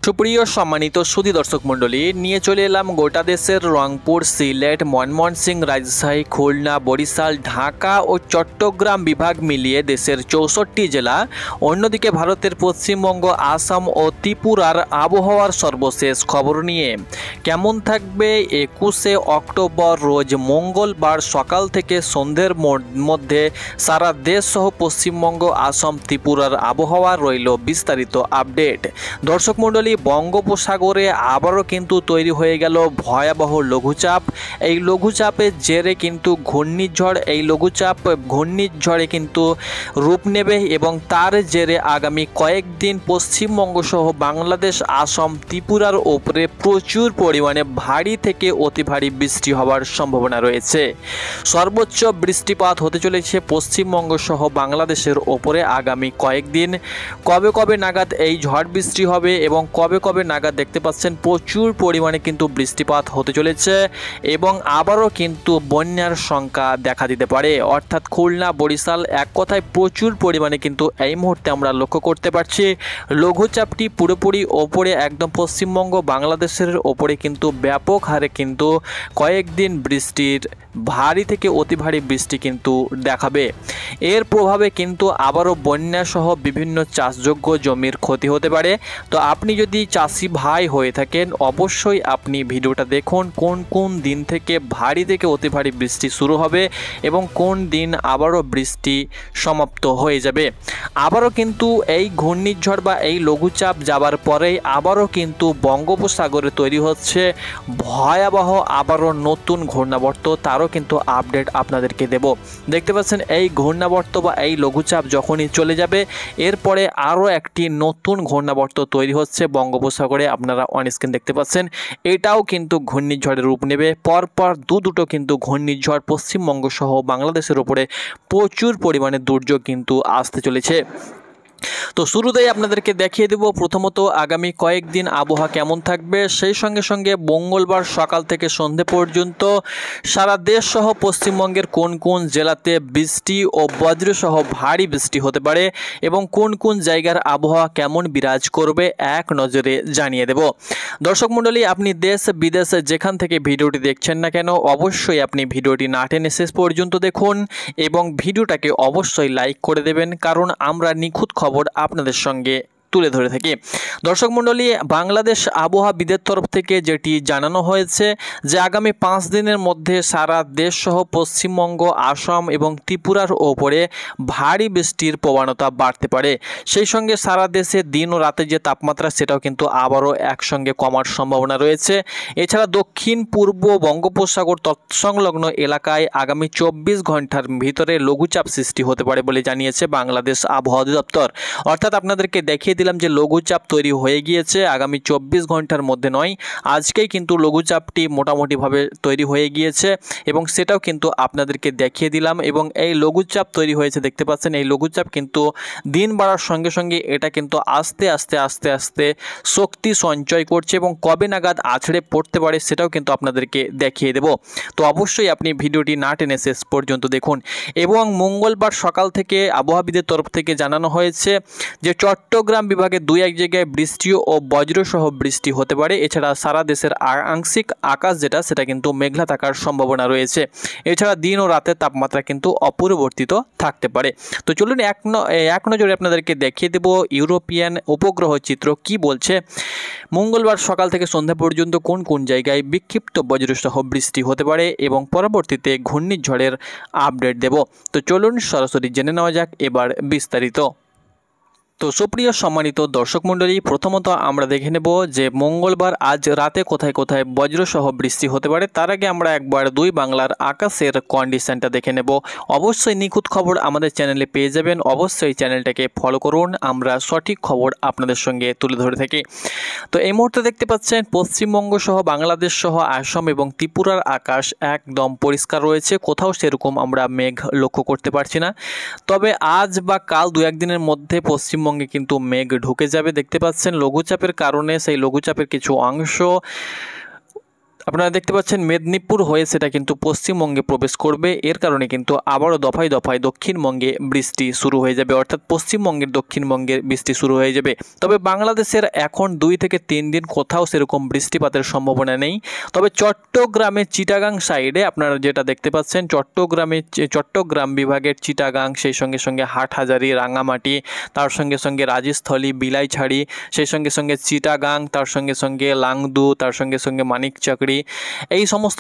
সুপ্রিয় সম্মানিত সুধী দর্শক মণ্ডলী, নিয়ে চলে এলাম গোটা দেশের রংপুর, সিলেট, ময়মনসিংহ, রাজশাহী, খুলনা, বরিশাল, ঢাকা ও চট্টগ্রাম বিভাগ মিলিয়ে দেশের 64টি জেলা, অন্যদিকে ভারতের পশ্চিমবঙ্গ, আসাম ও ত্রিপুরার আবহাওয়ার সর্বশেষ খবর নিয়ে। কেমন থাকবে 21শে অক্টোবর রোজ মঙ্গলবার সকাল থেকে সন্ধ্যের মধ্যে সারা দেশ সহ পশ্চিমবঙ্গ, আসাম, ত্রিপুরার আবহাওয়া রইল বিস্তারিত আপডেট। দর্শক মণ্ডলী, বঙ্গোপসাগরে আবারও কিন্তু তৈরি হয়ে গেল ভয়াবহ লঘুচাপ। এই লঘুচাপের জেরে কিন্তু ঘূর্ণিঝড়, এই লঘুচাপ ঘূর্ণিঝড়ে কিন্তু রূপ নেবে এবং তার জেরে আগামী কয়েকদিন পশ্চিমবঙ্গ সহ বাংলাদেশ, আসাম, ত্রিপুরার ওপরে প্রচুর পরিমাণে ভারী থেকে অতি ভারী বৃষ্টি হওয়ার সম্ভাবনা রয়েছে। সর্বোচ্চ বৃষ্টিপাত হতে চলেছে পশ্চিমবঙ্গ সহ বাংলাদেশের ওপরে আগামী কয়েকদিন। কবে কবে নাগাদ এই ঝড় বৃষ্টি হবে এবং কবে কবে নাগাদ দেখতে পাচ্ছেন প্রচুর পরিমাণে কিন্তু বৃষ্টিপাত হতে চলেছে এবং আবারও কিন্তু বন্যার শঙ্কা দেখা দিতে পারে। অর্থাৎ খুলনা, বরিশাল, এক কথায় প্রচুর পরিমাণে কিন্তু এই মুহূর্তে আমরা লক্ষ্য করতে পারছি লঘুচাপটি পুরোপুরি ওপরে একদম পশ্চিমবঙ্গ, বাংলাদেশের ওপরে কিন্তু ব্যাপক হারে কিন্তু কয়েকদিন বৃষ্টির ভারী থেকে অতি ভারী বৃষ্টি কিন্তু দেখাবে। এর প্রভাবে কিন্তু আবারও বন্যা সহ বিভিন্ন চাষযোগ্য জমির ক্ষতি হতে পারে। তো আপনি যদি চাষি ভাই হয়ে থাকেন, অবশ্যই আপনি ভিডিওটা দেখুন কোন কোন দিন থেকে ভারী থেকে অতি ভারী বৃষ্টি শুরু হবে এবং কোন দিন আবারও বৃষ্টি সমাপ্ত হয়ে যাবে। আবারও কিন্তু এই ঘূর্ণিঝড় বা এই লঘুচাপ যাবার পরেই আবারও কিন্তু বঙ্গোপসাগরে তৈরি হচ্ছে ভয়াবহ আবারও নতুন ঘূর্ণাবর্ত, তারও কিন্তু আপডেট আপনাদেরকে দেব। দেখতে পাচ্ছেন এই ঘূর্ণাবর্ত বা এই লঘুচাপ যখনই চলে যাবে এরপরে আরও একটি নতুন ঘূর্ণাবর্ত তৈরি হচ্ছে বঙ্গোপসাগরে, আপনারা অন স্ক্রিন দেখতে পাচ্ছেন। এটাও কিন্তু ঘূর্ণিঝড়ের রূপ নেবে। পরপর দুটো কিন্তু ঘূর্ণিঝড় পশ্চিমবঙ্গ সহ বাংলাদেশের উপরে প্রচুর পরিমাণে দুর্যোগ কিন্তু আসতে চলেছে। তো শুরুতেই আপনাদেরকে দেখিয়ে দেব প্রথমত আগামী কয়েকদিন আবহাওয়া কেমন থাকবে, সেই সঙ্গে সঙ্গে মঙ্গলবার সকাল থেকে সন্ধে পর্যন্ত সারা দেশ সহ পশ্চিমবঙ্গের কোন কোন জেলাতে বৃষ্টি ও বজ্রসহ ভারী বৃষ্টি হতে পারে এবং কোন কোন জায়গার আবহাওয়া কেমন বিরাজ করবে এক নজরে জানিয়ে দেব। দর্শক মণ্ডলী, আপনি দেশ বিদেশে যেখান থেকে ভিডিওটি দেখছেন না কেন অবশ্যই আপনি ভিডিওটি না টেনে শেষ পর্যন্ত দেখুন এবং ভিডিওটাকে অবশ্যই লাইক করে দেবেন, কারণ আমরা নিখুঁত খবর আপনাদের সঙ্গে তুলে ধরে থাকি। দর্শক মণ্ডলী, বাংলাদেশ আবহাওয়াবিদের তরফ থেকে যেটি জানানো হয়েছে যে আগামী 5 দিনের মধ্যে সারা দেশ সহ পশ্চিমবঙ্গ, আসাম এবং ত্রিপুরার ওপরে ভারী বৃষ্টির প্রবণতা বাড়তে পারে। সেই সঙ্গে সারা দেশে দিন ও রাতে যে তাপমাত্রা সেটাও কিন্তু আবারও একসঙ্গে কমার সম্ভাবনা রয়েছে। এছাড়া দক্ষিণ পূর্ব বঙ্গোপসাগর তৎসংলগ্ন এলাকায় আগামী 24 ঘন্টার ভিতরে লঘুচাপ সৃষ্টি হতে পারে বলে জানিয়েছে বাংলাদেশ আবহাওয়া অধিদপ্তর। অর্থাৎ আপনাদেরকে দেখিয়ে দিলাম যে লঘুচাপ তৈরি হয়ে গিয়েছে, আগামী 24 ঘন্টার মধ্যে নয়, আজকেই কিন্তু লঘুচাপটি মোটামুটিভাবে তৈরি হয়ে গিয়েছে এবং সেটাও কিন্তু আপনাদেরকে দেখিয়ে দিলাম। এবং এই লঘুচাপ তৈরি হয়েছে দেখতে পাচ্ছেন, এই লঘুচাপ কিন্তু দিন বাড়ার সঙ্গে সঙ্গে এটা কিন্তু আস্তে আস্তে আস্তে আস্তে শক্তি সঞ্চয় করছে এবং কবে নাগাদ আছড়ে পড়তে পারে সেটাও কিন্তু আপনাদেরকে দেখিয়ে দেব। তো অবশ্যই আপনি ভিডিওটি না টেনে শেষ পর্যন্ত দেখুন। এবং মঙ্গলবার সকাল থেকে আবহাওয়াবিদের তরফ থেকে জানানো হয়েছে যে চট্টগ্রাম বিভাগে 2-1 জায়গায় বৃষ্টি ও বজ্রসহ বৃষ্টি হতে পারে। এছাড়া সারা দেশের আংশিক আকাশ সেটা কিন্তু মেঘলা থাকার সম্ভাবনা রয়েছে। এছাড়া দিন ও রাতের তাপমাত্রা কিন্তু অপরিবর্তিত থাকতে পারে। তো চলুন এক নজরে আপনাদেরকে দেখিয়ে দেব ইউরোপিয়ান উপগ্রহ চিত্র কি বলছে। মঙ্গলবার সকাল থেকে সন্ধ্যা পর্যন্ত কোন কোন জায়গায় বিক্ষিপ্ত বজ্রসহ বৃষ্টি হতে পারে এবং পরবর্তীতে ঘূর্ণিঝড়ের আপডেট দেব। তো চলুন সরাসরি জেনে নেওয়া যাক এবার বিস্তারিত। তো সুপ্রিয় সম্মানিত দর্শক মণ্ডলী, প্রথমত আমরা দেখে নেব যে মঙ্গলবার আজ রাতে কোথায় কোথায় বজ্রসহ বৃষ্টি হতে পারে। তার আগে আমরা একবার দুই বাংলার আকাশের কন্ডিশনটা দেখে নেব। অবশ্যই নিখুঁত খবর আমাদের চ্যানেলে পেয়ে যাবেন, অবশ্যই চ্যানেলটাকে ফলো করুন, আমরা সঠিক খবর আপনাদের সঙ্গে তুলে ধরে থাকি। তো এই মুহূর্তে দেখতে পাচ্ছেন পশ্চিমবঙ্গ সহ বাংলাদেশ সহ আসাম এবং ত্রিপুরার আকাশ একদম পরিষ্কার রয়েছে, কোথাও সেরকম আমরা মেঘ লক্ষ্য করতে পারছি না। তবে আজ বা কাল 2-1 দিনের মধ্যে পশ্চিমবঙ্গে কিন্তু মেঘ ঢুকে যাবে। দেখতে পাচ্ছেন লঘুচাপের কারণে সেই লঘুচাপের কিছু অংশ আপনারা দেখতে পাচ্ছেন মেদিনীপুর হয়ে সেটা কিন্তু পশ্চিমবঙ্গে প্রবেশ করবে। এর কারণে কিন্তু আবারও দফায় দফায় দক্ষিণবঙ্গে বৃষ্টি শুরু হয়ে যাবে, অর্থাৎ পশ্চিমবঙ্গের দক্ষিণবঙ্গে বৃষ্টি শুরু হয়ে যাবে। তবে বাংলাদেশের এখন 2 থেকে 3 দিন কোথাও সেরকম বৃষ্টিপাতের সম্ভাবনা নেই। তবে চট্টগ্রামের চিটাগাং সাইডে আপনারা যেটা দেখতে পাচ্ছেন, চট্টগ্রাম বিভাগের চিটাগাং, সেই সঙ্গে সঙ্গে হাটহাজারী, রাঙামাটি, তার সঙ্গে সঙ্গে রাজস্থলী, বিলাইছড়ি, সেই সঙ্গে সঙ্গে চিটাগাং, তার সঙ্গে সঙ্গে লাংদু, তার সঙ্গে সঙ্গে মানিকচাকরি, এই সমস্ত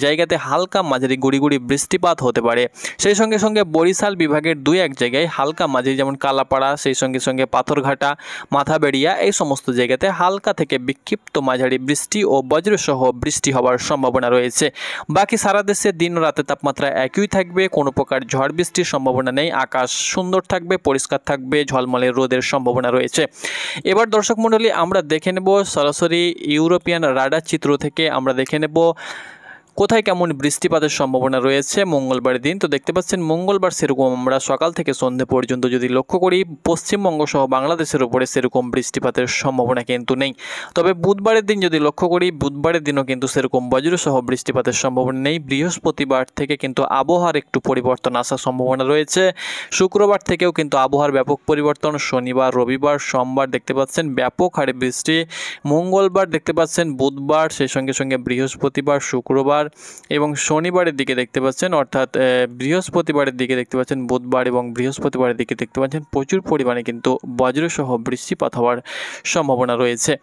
জায়গাতে হালকা মাঝারি গুড়ি গুড়ি বৃষ্টিপাত হতে পারে। সেই সঙ্গে সঙ্গে বরিশাল বিভাগের 2-1 জায়গায় হালকা মাঝারি, যেমন কালাপাড়া, সেই সঙ্গে সঙ্গে পাথরঘাটা, মাথাবেড়িয়া, এই সমস্ত জায়গাতে হালকা থেকে বিক্ষিপ্ত মাঝারি বৃষ্টি ও বজ্রসহ বৃষ্টি হওয়ার সম্ভাবনা রয়েছে। বাকি সারা দেশে দিন রাতে তাপমাত্রা একই থাকবে, কোনো প্রকার ঝড় বৃষ্টির সম্ভাবনা নেই। আকাশ সুন্দর থাকবে, পরিষ্কার থাকবে, ঝলমলে রোদের সম্ভাবনা রয়েছে। এবার দর্শক মণ্ডলী, আমরা দেখে নেব সরাসরি ইউরোপিয়ান রাডার চিত্র থেকে আমরা দেখে নেব কোথায় কেমন বৃষ্টিপাতের সম্ভাবনা রয়েছে মঙ্গলবার দিন। তো দেখতে পাচ্ছেন মঙ্গলবার সেরকম আমরা সকাল থেকে সন্ধ্যে পর্যন্ত যদি লক্ষ্য করি, পশ্চিমবঙ্গ সহ বাংলাদেশের উপরে সেরকম বৃষ্টিপাতের সম্ভাবনা কিন্তু নেই। তবে বুধবারের দিন যদি লক্ষ্য করি, বুধবারের দিনও কিন্তু সেরকম বজ্রসহ বৃষ্টিপাতের সম্ভাবনা নেই। বৃহস্পতিবার থেকে কিন্তু আবহাওয়ার একটু পরিবর্তন আসার সম্ভাবনা রয়েছে। শুক্রবার থেকেও কিন্তু আবহাওয়ার ব্যাপক পরিবর্তন। শনিবার, রবিবার, সোমবার দেখতে পাচ্ছেন ব্যাপক হারে বৃষ্টি। মঙ্গলবার দেখতে পাচ্ছেন, বুধবার, সেই সঙ্গে সঙ্গে বৃহস্পতিবার, শুক্রবার এবং শনিবারের দিকে দেখতে পাচ্ছেন, অর্থাৎ বৃহস্পতিবারের দিকে দেখতে পাচ্ছেন, বুধবার এবং বৃহস্পতিবারের দিকে দেখতে পাচ্ছেন প্রচুর পরিমাণে কিন্তু বজ্রসহ বৃষ্টিপাত হওয়ার সম্ভাবনা রয়েছে।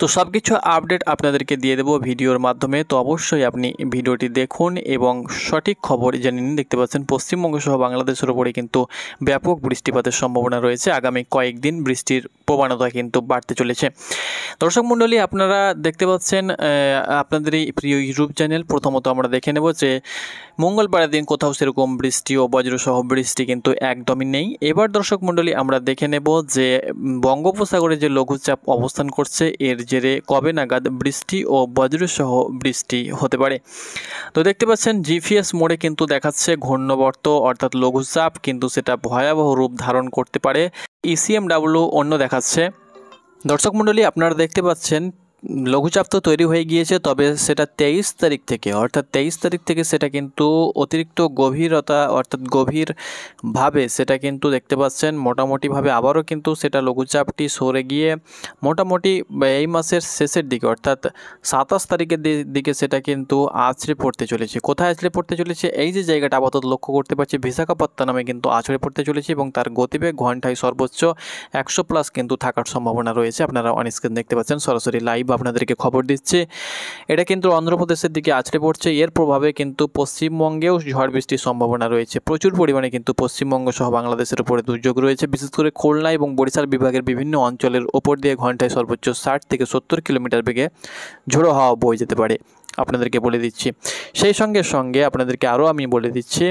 তো সব কিছু আপডেট আপনাদেরকে দিয়ে দেবো ভিডিওর মাধ্যমে। তো অবশ্যই আপনি ভিডিওটি দেখুন এবং সঠিক খবর জেনে নিন। দেখতে পাচ্ছেন পশ্চিমবঙ্গ সহ বাংলাদেশের উপরে কিন্তু ব্যাপক বৃষ্টিপাতের সম্ভাবনা রয়েছে। আগামী কয়েকদিন বৃষ্টির প্রবণতা কিন্তু বাড়তে চলেছে। দর্শক মণ্ডলী, আপনারা দেখতে পাচ্ছেন আপনাদের এই প্রিয় ইউটিউব চ্যানেল। প্রথমত আমরা দেখে নেব যে মঙ্গলবারের দিন কোথাও সেরকম বৃষ্টি ও বজ্রসহ বৃষ্টি কিন্তু একদমই নেই। এবার দর্শক মণ্ডলী, আমরা দেখে নেব যে বঙ্গোপসাগরে যে লঘুচাপ অবস্থান করছে, এর জেরে কবে নাগাদ বৃষ্টি ও বজ্রসহ বৃষ্টি হতে পারে। তো দেখতে পাচ্ছেন জিপিএস মোডে কিন্তু দেখাচ্ছে ঘূর্ণাবর্ত অর্থাৎ লঘুচাপ, কিন্তু সেটা ভয়াবহ রূপ ধারণ করতে পারে। ইসিএমডব্লিউ অন্য দেখাচ্ছে। দর্শক মণ্ডলী, আপনারা দেখতে পাচ্ছেন লঘুচাপ তো তৈরি হয়ে গিয়েছে, তবে সেটা 23 তারিখ থেকে, অর্থাৎ 23 তারিখ থেকে সেটা কিন্তু অতিরিক্ত গভীরতা অর্থাৎ গভীরভাবে সেটা কিন্তু দেখতে পাচ্ছেন মোটামুটিভাবে আবারও কিন্তু সেটা লঘুচাপটি সরে গিয়ে মোটামুটি এই মাসের শেষের দিকে অর্থাৎ 27 তারিখের দিকে সেটা কিন্তু আছড়ে পড়তে চলেছে। কোথায় আছড়ে পড়তে চলেছে? এই যে জায়গাটা আপাতত লক্ষ্য করতে পারছি, বিশাখাপত্তনমে কিন্তু আছড়ে পড়তে চলেছে এবং তার গতিবেগ ঘন্টায় সর্বোচ্চ 100+ কিন্তু থাকার সম্ভাবনা রয়েছে। আপনারা অন স্ক্রিন দেখতে পাচ্ছেন, সরাসরি লাইভ আপনাদেরকে খবর দিচ্ছে। এটা কিন্তু অন্ধ্রপ্রদেশের দিকে আছড়ে পড়ছে। এর প্রভাবে কিন্তু পশ্চিমবঙ্গেও ঝড় বৃষ্টির সম্ভাবনা রয়েছে। প্রচুর পরিমাণে কিন্তু পশ্চিমবঙ্গ সহ বাংলাদেশের উপরে দুর্যোগ রয়েছে। বিশেষ করে খুলনা এবং বরিশাল বিভাগের বিভিন্ন অঞ্চলের ওপর দিয়ে ঘন্টায় সর্বোচ্চ 60 থেকে 70 কিলোমিটার বেগে ঝোড়ো হাওয়া বয়ে যেতে পারে, আপনাদেরকে বলে দিচ্ছি। সেই সঙ্গে সঙ্গে আপনাদেরকে আরও আমি বলে দিচ্ছি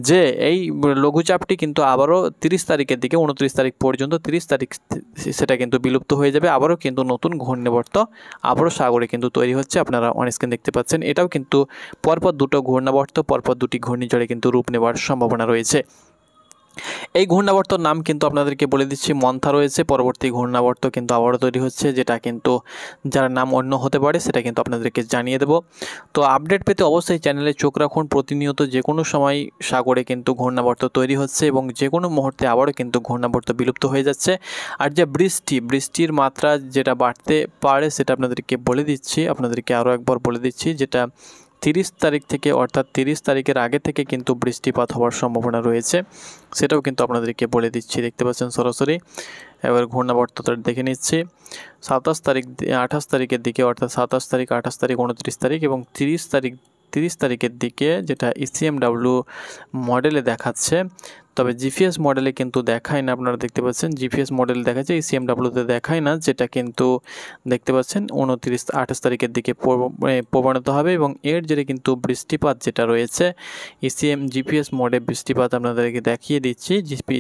যে এই লঘুচাপটি কিন্তু আবারও 30 তারিখের দিকে 29 তারিখ পর্যন্ত 30 তারিখ সেটা কিন্তু বিলুপ্ত হয়ে যাবে। আবারও কিন্তু নতুন ঘূর্ণাবর্ত আবারও সাগরে কিন্তু তৈরি হচ্ছে। আপনারা অন স্ক্রিন দেখতে পাচ্ছেন। এটাও কিন্তু পরপর দুটো ঘূর্ণাবর্ত, পরপর দুটি ঘূর্ণিঝড়ে কিন্তু রূপ নেওয়ার সম্ভাবনা রয়েছে। এই ঘূর্ণাবর্তর নাম কিন্তু আপনাদেরকে বলে দিচ্ছি, মন্থা রয়েছে। পরবর্তী ঘূর্ণাবর্ত কিন্তু আবারও তৈরি হচ্ছে, যেটা কিন্তু যার নাম অন্য হতে পারে সেটা কিন্তু আপনাদেরকে জানিয়ে দেব। তো আপডেট পেতে অবশ্যই চ্যানেলে চোখ রাখুন। প্রতিনিয়ত যে কোনো সময় সাগরে কিন্তু ঘূর্ণাবর্ত তৈরি হচ্ছে এবং যে কোনো মুহূর্তে আবারও কিন্তু ঘূর্ণাবর্ত বিলুপ্ত হয়ে যাচ্ছে। আর যে বৃষ্টির মাত্রা যেটা বাড়তে পারে সেটা আপনাদেরকে বলে দিচ্ছি, আপনাদেরকে আরও একবার বলে দিচ্ছি, যেটা 30 তারিখ থেকে অর্থাৎ 30 তারিখের আগে থেকে কিন্তু বৃষ্টিপাত হওয়ার সম্ভাবনা রয়েছে, সেটাও কিন্তু আপনাদেরকে বলে দিচ্ছি। দেখতে পাচ্ছেন সরাসরি। এবার ঘূর্ণাবর্তটা দেখে নিচ্ছি। 27 তারিখ 28 তারিখের দিকে, অর্থাৎ 27 তারিখ, 28 তারিখ, 29 তারিখ এবং 30 তারিখের দিকে, যেটা ইসিএমডব্লিউ মডেলে দেখাচ্ছে। তবে জিপিএস মডেলে কিন্তু দেখায় না। আপনারা দেখতে পাচ্ছেন জিপিএস মডেল দেখাচ্ছে, ইসিএমডব্লিউতে দেখায় না, যেটা কিন্তু দেখতে পাচ্ছেন 28 তারিখের দিকে প্রবণিত হবে এবং এর জেরে কিন্তু বৃষ্টিপাত যেটা রয়েছে জিপিএস মোডে বৃষ্টিপাত আপনাদেরকে দেখিয়ে দিচ্ছি।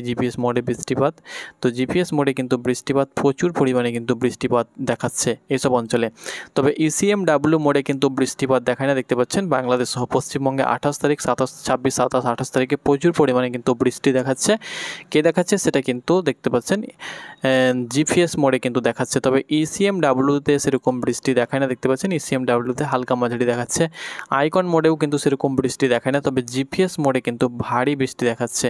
জিপিএস মোডে বৃষ্টিপাত, তো জিপিএস মোডে কিন্তু বৃষ্টিপাত প্রচুর পরিমাণে কিন্তু বৃষ্টিপাত দেখাচ্ছে এসব অঞ্চলে। তবে ইসিএমডব্লিউ মোডে কিন্তু বৃষ্টিপাত দেখায় না। দেখতে পাচ্ছেন বাংলাদেশ সহ পশ্চিমবঙ্গে 28 তারিখ, 27, 26, 27, 28 তারিখে প্রচুর পরিমাণে কিন্তু বৃষ্টিপাত বৃষ্টি দেখাচ্ছে। কে দেখাচ্ছে সেটা কিন্তু দেখতে পাচ্ছেন জিপিএস মোডে কিন্তু দেখাচ্ছে, তবে ECMWতে সেরকম বৃষ্টি দেখায় না, দেখতে পাচ্ছেন ECMWতে হালকা মাঝারি দেখাচ্ছে। আইকন মোডেও কিন্তু সেরকম বৃষ্টি দেখায় না, তবে জিপিএস মোডে কিন্তু ভারী বৃষ্টি দেখাচ্ছে।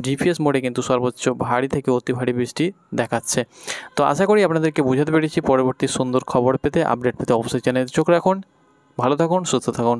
জিপিএস মোডে কিন্তু সর্বোচ্চ ভারী থেকে অতি ভারী বৃষ্টি দেখাচ্ছে। তো আশা করি আপনাদেরকে বোঝাতে পেরেছি। পরবর্তী সুন্দর খবর পেতে, আপডেট পেতে অবশ্যই চ্যানেলে চোখ রাখুন। ভালো থাকুন, সুস্থ থাকুন।